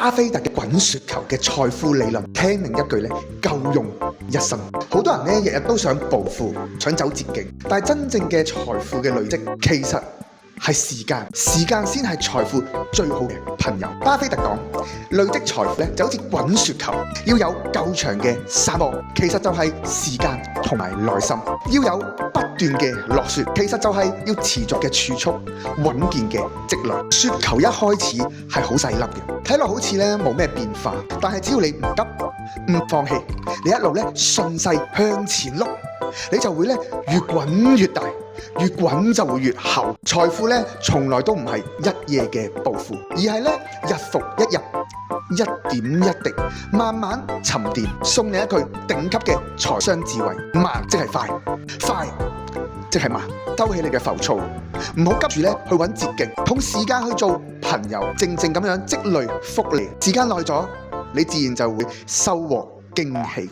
巴菲特嘅滾雪球嘅財富理論，聽明一句咧，夠用一生。好多人咧日日都想暴富，想走捷徑，但係真正嘅財富嘅累積，其實係時間，時間先係財富最好嘅朋友。巴菲特講，累積財富咧就好似滾雪球，要有夠長嘅沙漠，其實就係時間同埋耐心；要有不斷嘅落雪，其實就係要持續嘅儲蓄、穩健嘅積累。雪球一開始係好細粒嘅，睇落好似咧冇咩變化，但係只要你唔急、唔放棄，你一路咧順勢向前碌，你就會咧越滾越大。越滾就會越厚，財富咧從來都唔係一夜嘅暴富，而係咧日復一日，一點一滴，慢慢沉澱，送你一句頂級嘅財商智慧：慢即係快，快即係慢。收起你嘅浮躁，唔好急住咧去揾捷徑，同時間去做朋友，靜靜咁樣積累福利，時間耐咗，你自然就會收穫驚喜。